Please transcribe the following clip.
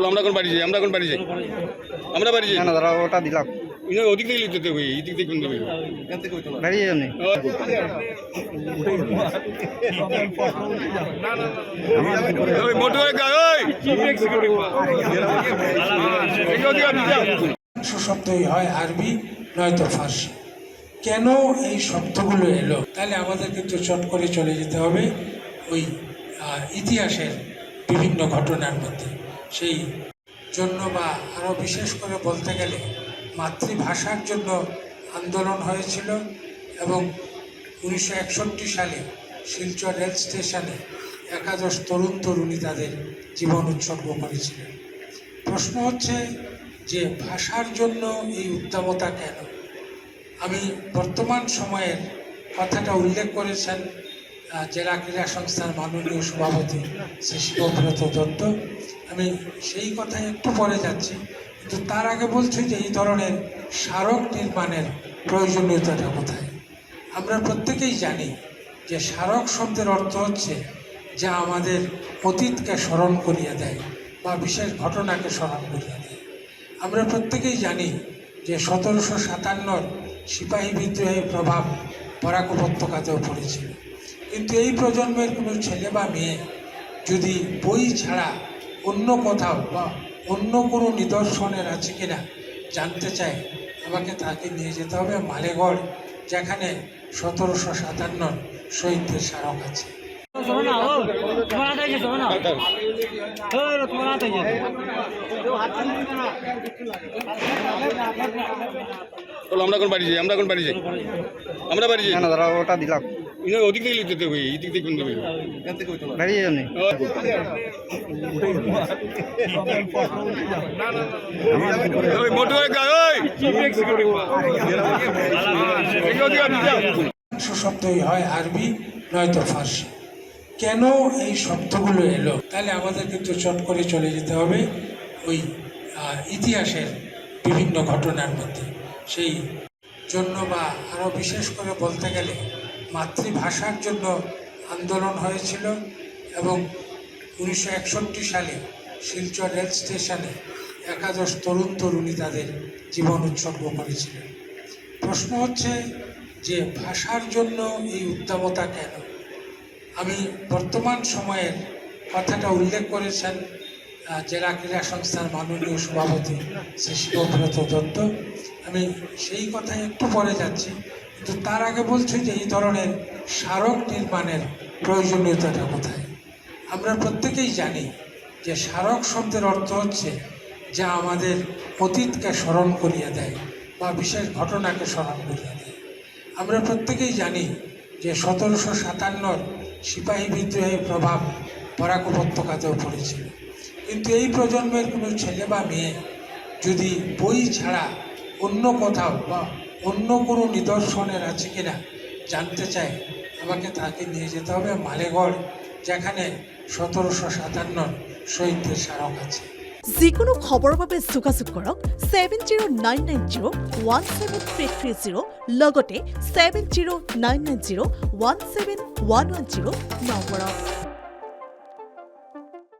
আমরা কোন বাড়ি যাই আমরা বাড়ি যাই না দাদা ওটা দিলাম ওদিক থেকে লিখতে হবে এই দিক থেকে কোন দেবে বেরিয়ে যাবনি শব্দই হয় আরবি নয়তো ফার্সি। কেন এই শব্দগুলো এলো? তাহলে আমাদের কিন্তু চট করে চলে যেতে হবে ওই ইতিহাসের বিভিন্ন ঘটনার মধ্যে। সেই জন্য বা আরও বিশেষ করে বলতে গেলে মাতৃভাষার জন্য আন্দোলন হয়েছিল এবং 1961 সালে শিলচর রেল স্টেশনে 11 তরুণ তরুণী তাদের জীবন উৎসর্গ করেছিলেন। প্রশ্ন হচ্ছে যে ভাষার জন্য এই উদ্দামতা কেন? আমি বর্তমান সময়ের কথাটা উল্লেখ করেছেন জেলা ক্রীড়া সংস্থার মাননীয় সভাপতি শ্রী শিবব্রত দত্ত। আমি সেই কথায় একটু পরে যাচ্ছি, কিন্তু তার আগে বলছি যে এই ধরনের স্মারক নির্মাণের প্রয়োজনীয়তাটা কোথায়। আমরা প্রত্যেকেই জানি যে স্মারক শব্দের অর্থ হচ্ছে যা আমাদের অতীতকে স্মরণ করিয়ে দেয় বা বিশেষ ঘটনাকে স্মরণ করিয়ে দেয়। আমরা প্রত্যেকেই জানি যে 1757 সিপাহী বিদ্রোহের প্রভাব বরাক উপত্যকাতেও পড়েছিল, কিন্তু এই প্রজন্মের কোনো ছেলে বা মেয়ে যদি বই ছাড়া অন্য কোথাও বা অন্য কোনো নিদর্শনের আছে কিনা জানতে চায়, আমাকে তাকে নিয়ে যেতে হবে মালেগড়, যেখানে 1757 শহীদদের স্মারক আছে। আমরা কোন বাড়ি যাই আমরা বাড়ি যাই না দাদা ওটা দিলাম ওদিক থেকে লিখতে হবে এই দিক থেকে কোন দেবে বেরিয়ে যাবনি শব্দই হয় আরবি নয়তো ফার্সি। কেন এই শব্দগুলো এলো? তাহলে আমাদের কিন্তু চট করে চলে যেতে হবে ওই ইতিহাসের বিভিন্ন ঘটনার মধ্যে। সেই জন্য বা আরও বিশেষ করে বলতে গেলে মাতৃভাষার জন্য আন্দোলন হয়েছিল এবং 1961 সালে শিলচর রেল স্টেশনে 11 তরুণ তরুণী তাদের জীবন উৎসর্গ করেছিলেন। প্রশ্ন হচ্ছে যে ভাষার জন্য এই উদ্দামতা কেন? আমি বর্তমান সময়ের কথাটা উল্লেখ করেছেন জেলা ক্রীড়া সংস্থার মাননীয় সভাপতি শ্রী শিবব্রত দত্ত। আমি সেই কথায় একটু পরে যাচ্ছি, কিন্তু তার আগে বলছি যে এই ধরনের স্মারক নির্মাণের প্রয়োজনীয়তাটা কোথায়। আমরা প্রত্যেকেই জানি যে স্মারক শব্দের অর্থ হচ্ছে যা আমাদের অতীতকে স্মরণ করিয়ে দেয় বা বিশেষ ঘটনাকে স্মরণ করিয়ে দেয়। আমরা প্রত্যেকেই জানি যে 1757 সিপাহী বিদ্রোহের প্রভাব বরাক উপত্যকাতেও পড়েছিল, কিন্তু এই প্রজন্মের কোনো ছেলে বা মেয়ে যদি বই ছাড়া অন্য কোথাও বা অন্য কোনো নিদর্শনের আছে কিনা জানতে চায়, আমাকে তাকে নিয়ে যেতে হবে মালেগড়, যেখানে 1757 শহীদদের স্মারক আছে। যিকোনো খবৰৰ বাবে যোগাযোগ কৰক 7099017330 লগতে 7099017110 নম্বৰত।